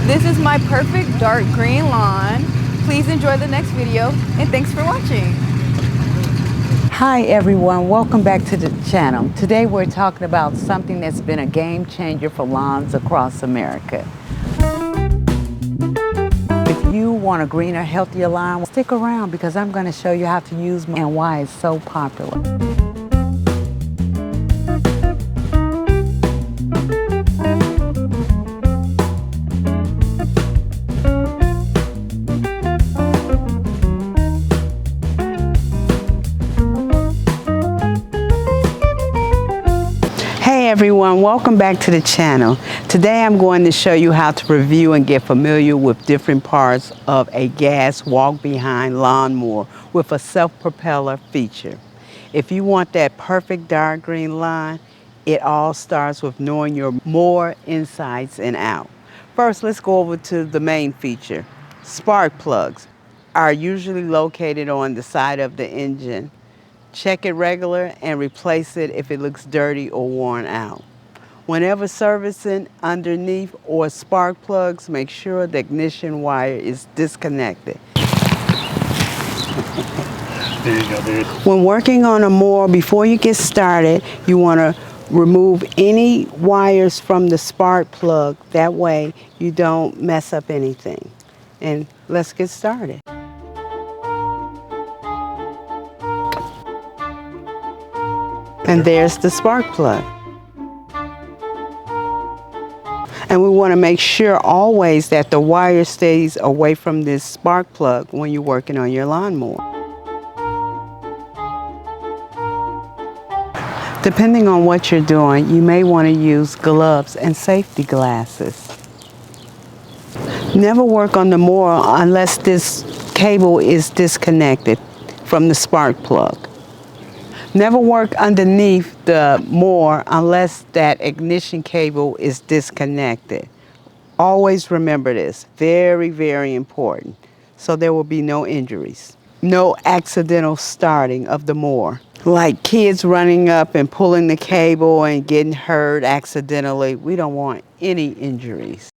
This is my perfect dark green lawn. Please enjoy the next video and thanks for watching. Hi everyone, welcome back to the channel. Today we're talking about something that's been a game changer for lawns across America. If you want a greener, healthier lawn, stick around because I'm going to show you how to use Mower and why it's so popular. Hey everyone, welcome back to the channel. Today I'm going to show you how to review and get familiar with different parts of a gas walk-behind lawnmower with a self-propeller feature. If you want that perfect dark green lawn, it all starts with knowing your mower insides and out. First, let's go over to the main feature. Spark plugs are usually located on the side of the engine. Check it regular and replace it if it looks dirty or worn out. Whenever servicing underneath or spark plugs, make sure the ignition wire is disconnected. There you go, dude. When working on a mower, before you get started, you want to remove any wires from the spark plug. That way you don't mess up anything. And let's get started. And there's the spark plug. And we want to make sure always that the wire stays away from this spark plug when you're working on your lawnmower. Depending on what you're doing, you may want to use gloves and safety glasses. Never work on the mower unless this cable is disconnected from the spark plug. Never work underneath the mower unless that ignition cable is disconnected. Always remember this, very, very important, so there will be no injuries. No accidental starting of the mower, like kids running up and pulling the cable and getting hurt accidentally. We don't want any injuries.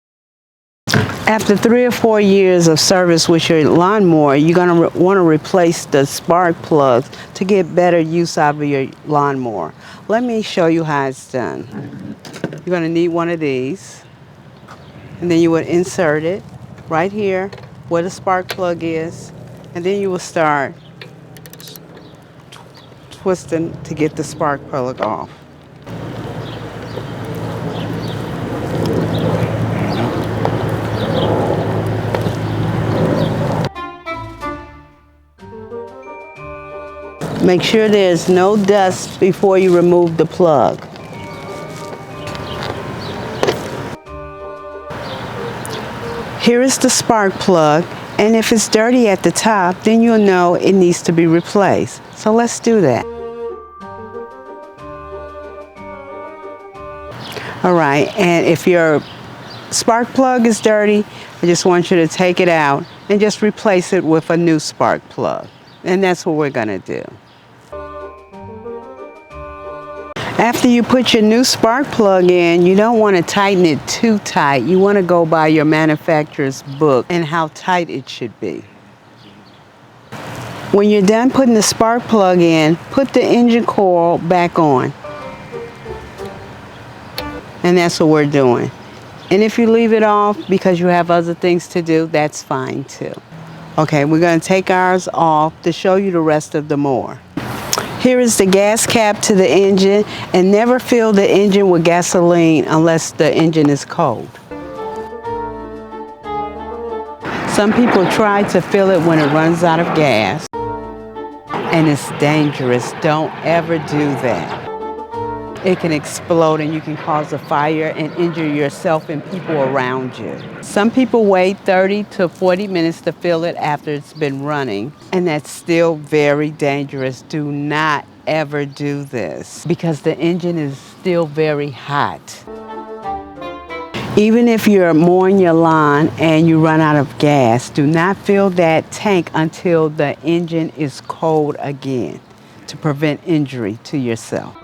After 3 or 4 years of service with your lawnmower, you're going to want to replace the spark plugs to get better use out of your lawnmower. Let me show you how it's done. You're going to need one of these, and then you would insert it right here where the spark plug is, and then you will start twisting to get the spark plug off. Make sure there's no dust before you remove the plug. Here is the spark plug, and if it's dirty at the top, then you'll know it needs to be replaced. So let's do that. All right, and if your spark plug is dirty, I just want you to take it out and just replace it with a new spark plug. And that's what we're gonna do. After you put your new spark plug in, you don't want to tighten it too tight. You want to go by your manufacturer's book and how tight it should be. When you're done putting the spark plug in, put the engine coil back on. And that's what we're doing. And if you leave it off because you have other things to do, that's fine too. Okay, we're going to take ours off to show you the rest of the mower. Here is the gas cap to the engine, and never fill the engine with gasoline unless the engine is cold. Some people try to fill it when it runs out of gas, and it's dangerous. Don't ever do that. It can explode and you can cause a fire and injure yourself and people around you. Some people wait 30 to 40 minutes to fill it after it's been running, and that's still very dangerous. Do not ever do this because the engine is still very hot. Even if you're mowing your lawn and you run out of gas, do not fill that tank until the engine is cold again to prevent injury to yourself.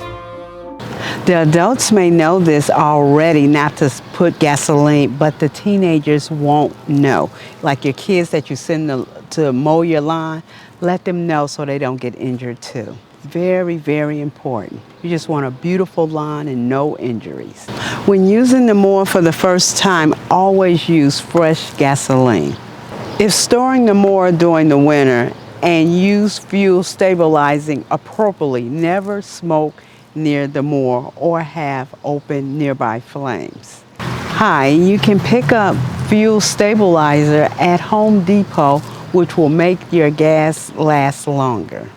The adults may know this already, not to put gasoline, but the teenagers won't know. Like your kids that you send to mow your lawn, let them know so they don't get injured too. Very, very important. You just want a beautiful lawn and no injuries. When using the mower for the first time, always use fresh gasoline. If storing the mower during the winter, and use fuel stabilizing appropriately, never smoke near the mower or have open nearby flames. Hi, you can pick up fuel stabilizer at Home Depot, which will make your gas last longer.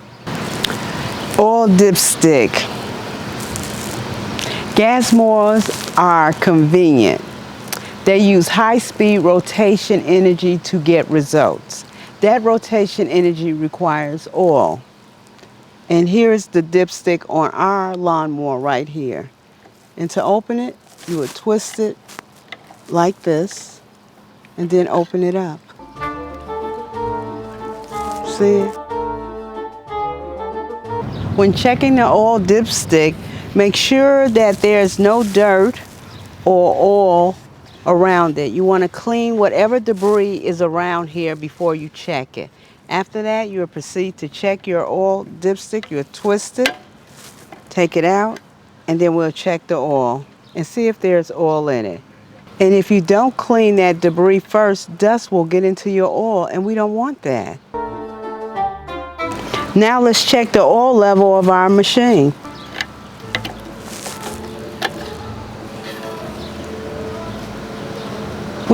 Oil dipstick. Gas mowers are convenient. They use high-speed rotation energy to get results. That rotation energy requires oil. And here's the dipstick on our lawnmower right here. And to open it, you would twist it like this and then open it up. See it? When checking the oil dipstick, make sure that there's no dirt or oil around it. You want to clean whatever debris is around here before you check it. After that, you'll proceed to check your oil dipstick. You'll twist it, take it out, and then we'll check the oil and see if there's oil in it. And if you don't clean that debris first, dust will get into your oil, and we don't want that. Now let's check the oil level of our machine.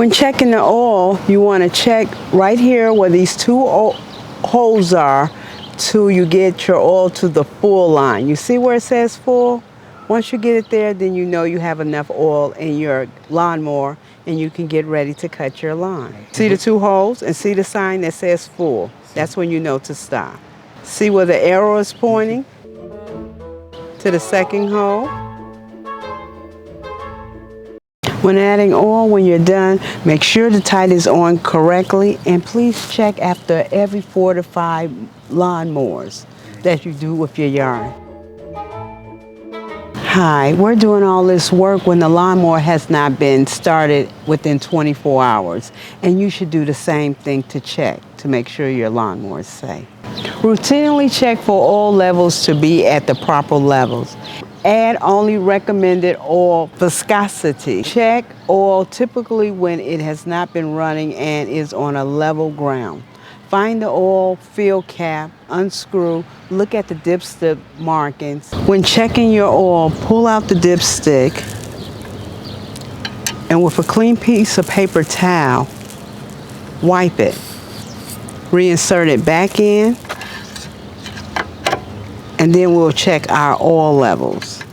When checking the oil, you want to check right here where these two holes are till you get your oil to the full line. You see where it says full? Once you get it there, then you know you have enough oil in your lawnmower and you can get ready to cut your lawn. See the two holes and see the sign that says full? That's when you know to stop. See where the arrow is pointing? To the second hole. When adding oil, when you're done, make sure the tide is on correctly, and please check after every 4 to 5 lawnmowers that you do with your yard. Hi, we're doing all this work when the lawnmower has not been started within 24 hours, and you should do the same thing to check to make sure your lawnmower is safe. Routinely check for oil levels to be at the proper levels. Add only recommended oil viscosity. Check oil typically when it has not been running and is on a level ground. Find the oil fill cap, unscrew, look at the dipstick markings. When checking your oil, pull out the dipstick and with a clean piece of paper towel, wipe it. Reinsert it back in. And then we'll check our oil levels.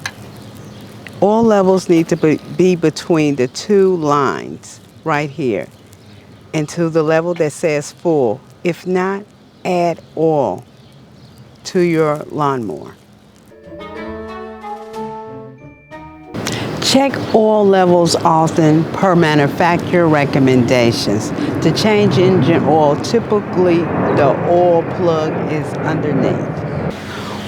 Oil levels need to be between the two lines right here and to the level that says full. If not, add oil to your lawnmower. Check oil levels often per manufacturer recommendations. To change engine oil, typically the oil plug is underneath.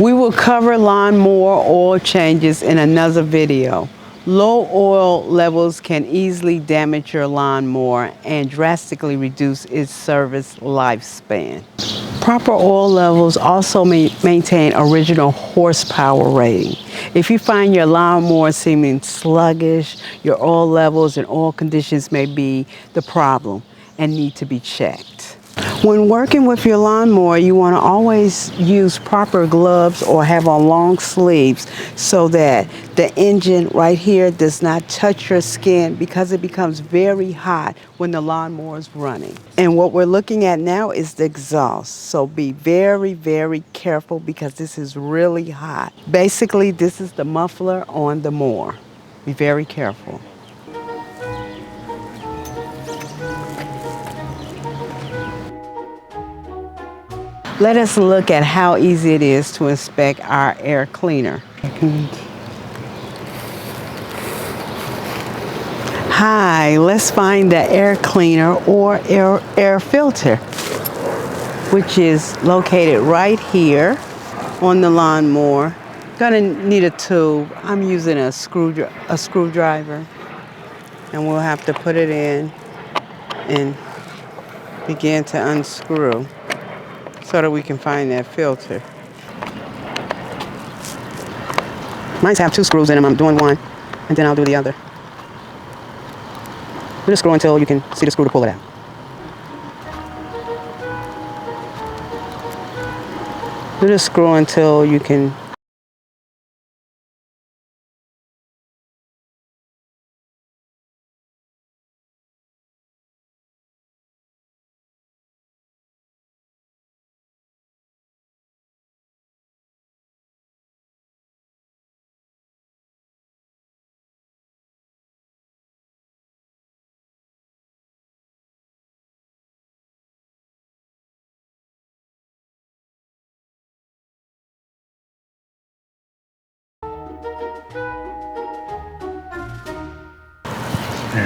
We will cover lawnmower oil changes in another video. Low oil levels can easily damage your lawnmower and drastically reduce its service lifespan. Proper oil levels also maintain original horsepower rating. If you find your lawnmower seeming sluggish, your oil levels and oil conditions may be the problem and need to be checked. When working with your lawnmower, you want to always use proper gloves or have on long sleeves so that the engine right here does not touch your skin because it becomes very hot when the lawnmower is running. And what we're looking at now is the exhaust. So be very, very careful because this is really hot. Basically, this is the muffler on the mower. Be very careful. Let us look at how easy it is to inspect our air cleaner. Hi, let's find the air cleaner or air filter, which is located right here on the lawnmower Gonna need a tube. I'm using a screwdriver, and we'll have to put it in and begin to unscrew so that we can find that filter. Mine's have 2 screws in them. I'm doing one, and then I'll do the other. Do the screw until you can see the screw to pull it out. Do the screw until you can.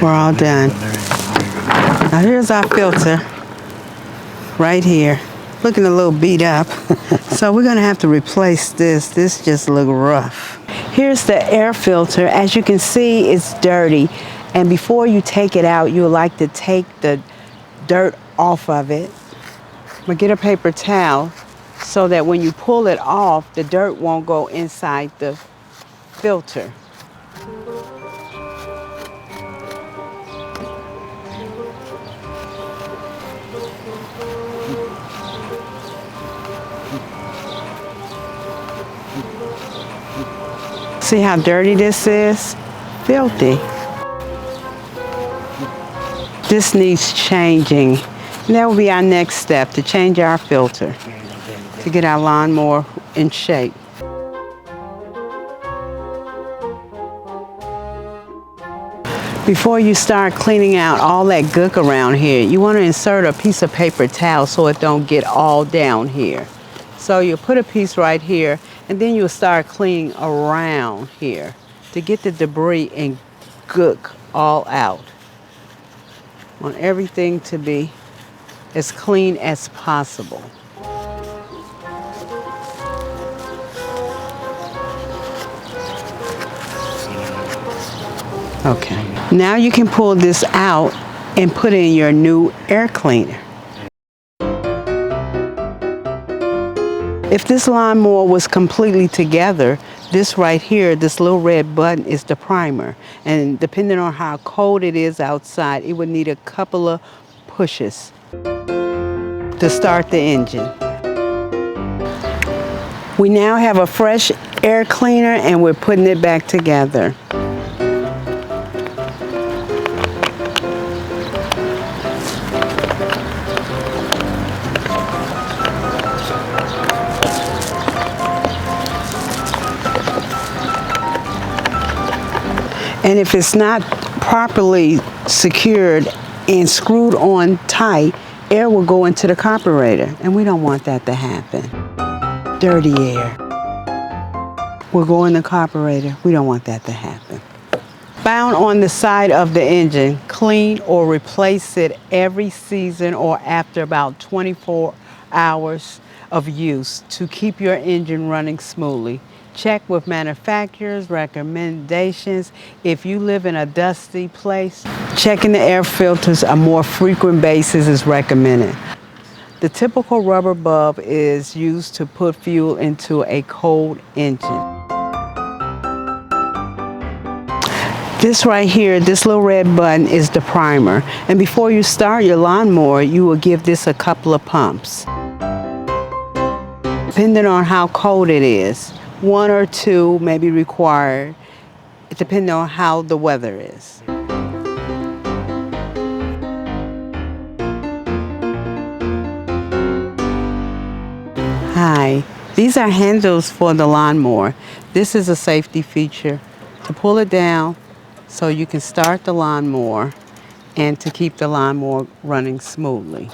We're all done. Now here's our filter right here. Looking a little beat up. So we're gonna have to replace this. This just looks rough. Here's the air filter. As you can see, it's dirty. And before you take it out, you like to take the dirt off of it. But get a paper towel so that when you pull it off, the dirt won't go inside the filter. See how dirty this is? Filthy. This needs changing. And that will be our next step, to change our filter, to get our lawnmower in shape. Before you start cleaning out all that gook around here, you want to insert a piece of paper towel so it don't get all down here. So you'll put a piece right here, and then you'll start cleaning around here to get the debris and gook all out. Want everything to be as clean as possible. Okay. Now you can pull this out and put in your new air cleaner. If this lawnmower was completely together, this right here, this little red button is the primer. And depending on how cold it is outside, it would need a couple of pushes to start the engine. We now have a fresh air cleaner and we're putting it back together. And if it's not properly secured and screwed on tight, air will go into the carburetor, and we don't want that to happen. Dirty air will go in the carburetor. We don't want that to happen. Found on the side of the engine, clean or replace it every season or after about 24 hours of use to keep your engine running smoothly. Check with manufacturers' recommendations. If you live in a dusty place, checking the air filters on a more frequent basis is recommended. The typical rubber bulb is used to put fuel into a cold engine. This right here, this little red button is the primer. And before you start your lawnmower, you will give this a couple of pumps. Depending on how cold it is, 1 or 2 may be required, depending on how the weather is. Hi, these are handles for the lawnmower. This is a safety feature to pull it down so you can start the lawnmower and to keep the lawnmower running smoothly.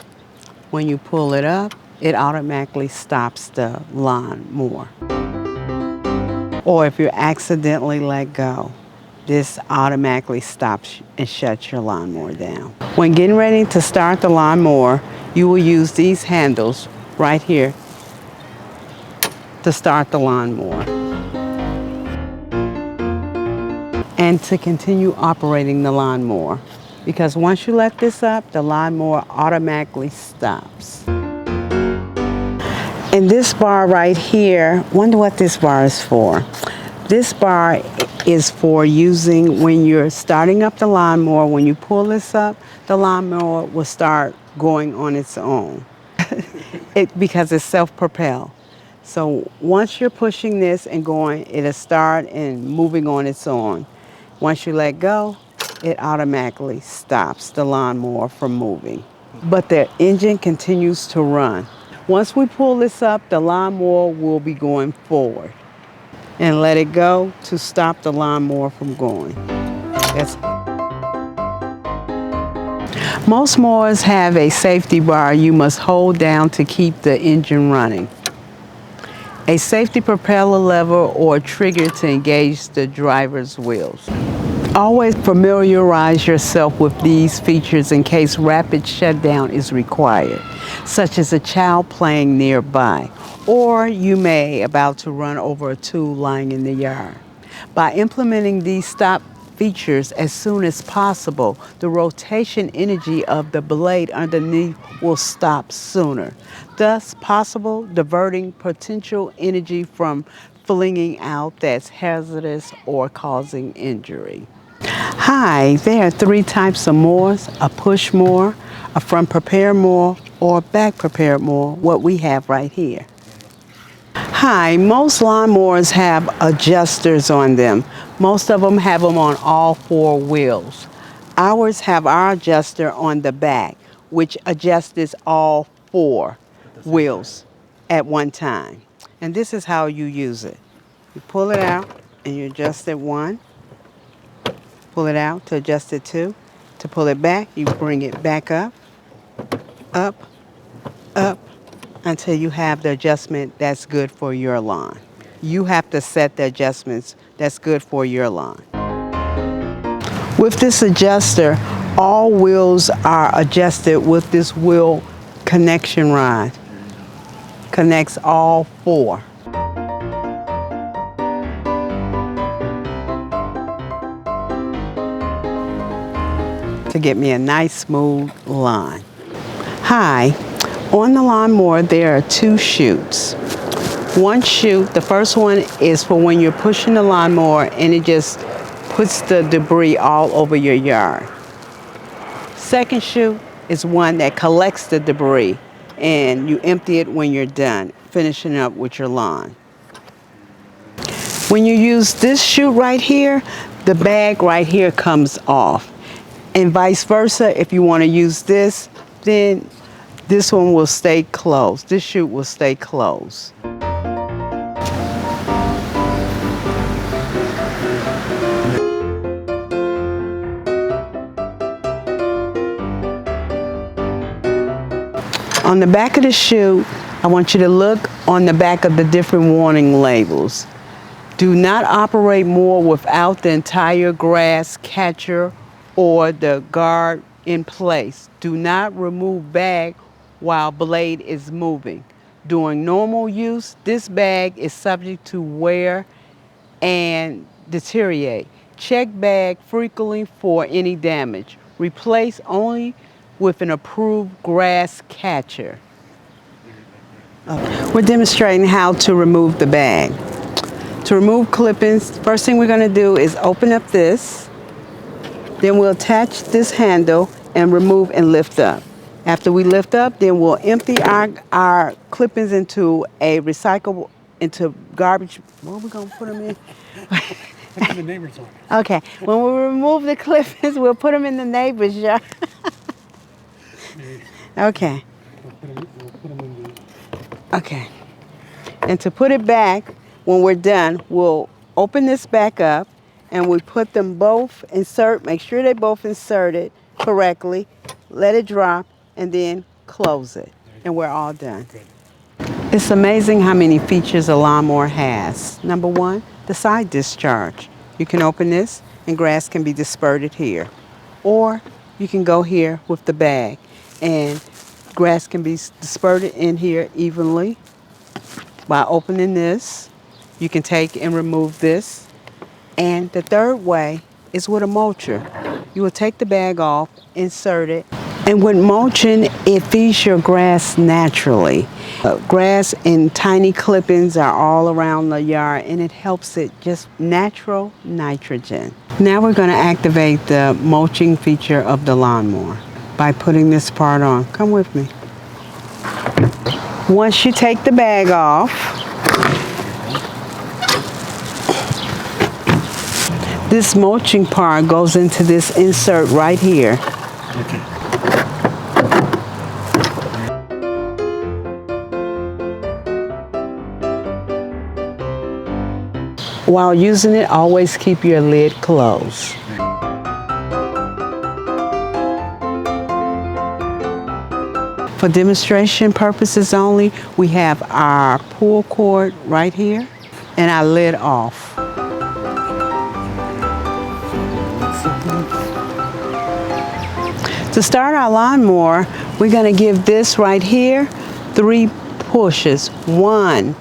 When you pull it up, it automatically stops the lawnmower. Or if you accidentally let go, this automatically stops and shuts your lawnmower down. When getting ready to start the lawnmower, you will use these handles right here to start the lawnmower. and to continue operating the lawnmower. Because once you let this up, the lawnmower automatically stops. And this bar right here, wonder what this bar is for. This bar is for using when you're starting up the lawnmower. When you pull this up, the lawnmower will start going on its own because it's self-propelled. So once you're pushing this and going, it'll start and moving on its own. Once you let go, it automatically stops the lawnmower from moving. But the engine continues to run. Once we pull this up, the lawnmower will be going forward. And let it go to stop the lawnmower from going. Most mowers have a safety bar you must hold down to keep the engine running. A safety propeller lever or trigger to engage the driver's wheels. Always familiarize yourself with these features in case rapid shutdown is required, such as a child playing nearby, or you may about to run over a tool lying in the yard. By implementing these stop features as soon as possible, the rotation energy of the blade underneath will stop sooner, thus possible diverting potential energy from flinging out that's hazardous or causing injury. Hi, there are 3 types of mowers: a push mower, a front prepared mower, or a back prepared mower, what we have right here. Hi, most lawnmowers have adjusters on them. Most of them have them on all 4 wheels. Ours have our adjuster on the back, which adjusts all 4 wheels at one time. And this is how you use it. You pull it out and you adjust it 1. Pull it out to adjust it 2. To pull it back, you bring it back up, up, up, until you have the adjustment that's good for your lawn. You have to set the adjustments that's good for your lawn. With this adjuster, all wheels are adjusted with this wheel connection rod. Connects all 4. To get me a nice smooth lawn. Hi, on the lawnmower there are 2 chutes. One chute, the first one is for when you're pushing the lawnmower and it just puts the debris all over your yard. Second chute is one that collects the debris and you empty it when you're done finishing up with your lawn. When you use this chute right here, the bag right here comes off. And vice versa, if you want to use this, then this one will stay closed. This chute will stay closed. On the back of the chute, I want you to look on the back of the different warning labels. Do not operate more without the entire grass catcher or the guard in place. Do not remove bag while blade is moving. During normal use, this bag is subject to wear and deteriorate. Check bag frequently for any damage. Replace only with an approved grass catcher. We're demonstrating how to remove the bag. To remove clippings, first thing we're going to do is open up this. Then we'll attach this handle and remove and lift up. After we lift up, then we'll empty our clippings into a recyclable, into garbage. Where are we going to put them in? Put the neighbor's on. Okay, when we remove the clippings, we'll put them in the neighbor's yard. Okay. We'll put them in the... Okay. And to put it back, when we're done, we'll open this back up and we put them both, make sure they both inserted correctly, let it drop, and then close it. And we're all done. It's amazing how many features a lawnmower has. Number 1, the side discharge. You can open this and grass can be dispersed here. Or you can go here with the bag and grass can be dispersed in here evenly. By opening this, you can take and remove this. And the third way is with a mulcher. You will take the bag off, insert it, and with mulching, it feeds your grass naturally. Grass and tiny clippings are all around the yard, and it helps it just natural nitrogen. Now we're going to activate the mulching feature of the lawnmower by putting this part on. Come with me. Once you take the bag off, this mulching part goes into this insert right here. Okay. While using it, always keep your lid closed. For demonstration purposes only, we have our pull cord right here and our lid off. To start our lawnmower, we're going to give this right here 3 pushes. 1,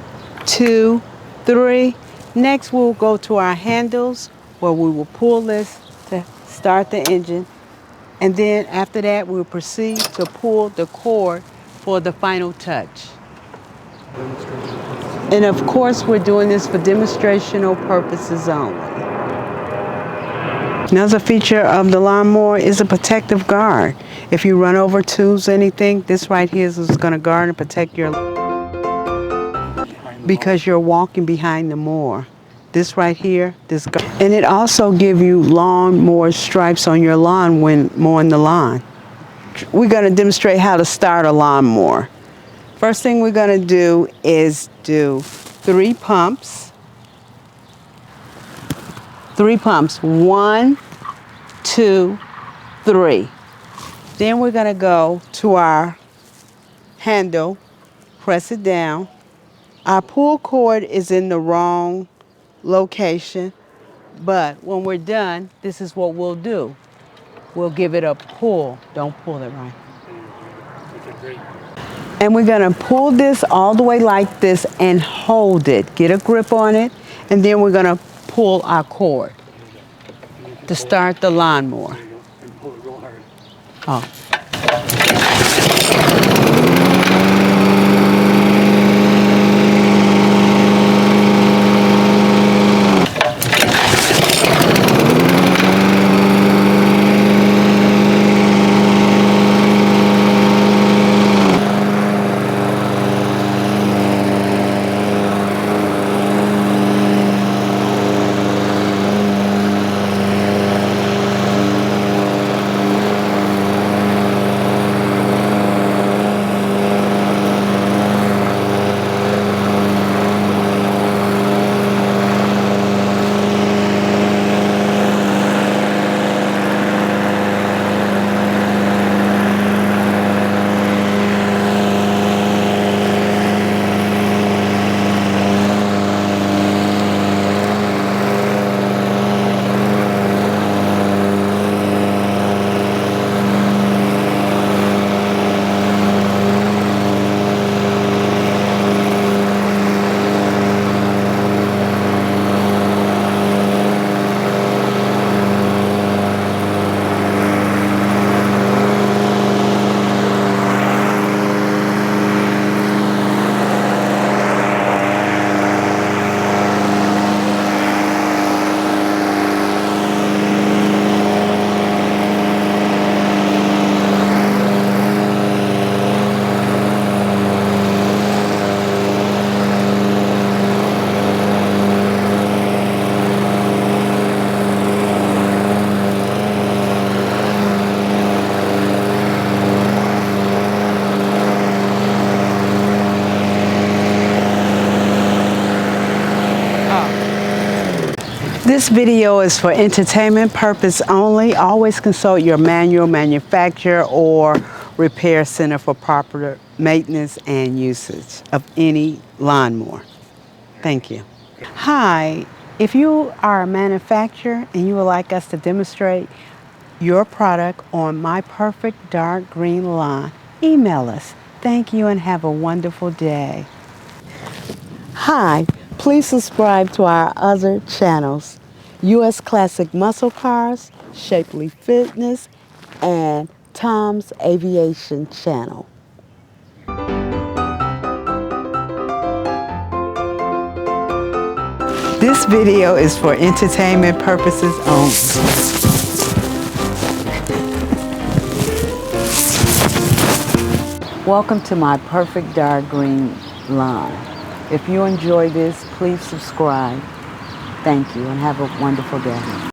2, 3. Next, we'll go to our handles where we will pull this to start the engine. And then after that, we'll proceed to pull the cord for the final touch. And of course, we're doing this for demonstrational purposes only. Another feature of the lawnmower is a protective guard. If you run over tools, anything, this right here is going to guard and protect your, because you're walking behind the mower. This right here, this guard. And it also gives you lawnmower stripes on your lawn when mowing the lawn. We're going to demonstrate how to start a lawnmower. First thing we're going to do is do 3 pumps. 3 pumps. 1, 2, 3. Then we're going to go to our handle, press it down. Our pull cord is in the wrong location, but when we're done, this is what we'll do. We'll give it a pull. Don't pull it right. Okay, great. And we're going to pull this all the way like this and hold it. Get a grip on it, and then we're going to pull our cord to start the lawnmower. There you go. And pull it real hard. Oh. This video is for entertainment purpose only. Always consult your manual manufacturer or repair center for proper maintenance and usage of any lawnmower. Thank you. Hi, if you are a manufacturer and you would like us to demonstrate your product on my perfect dark green lawn, email us. Thank you and have a wonderful day. Hi, please subscribe to our other channels. U.S. Classic Muscle Cars, Shapely Fitness, and Tom's Aviation Channel. This video is for entertainment purposes only. Welcome to my perfect dark green lawn. If you enjoy this, please subscribe. Thank you and have a wonderful day.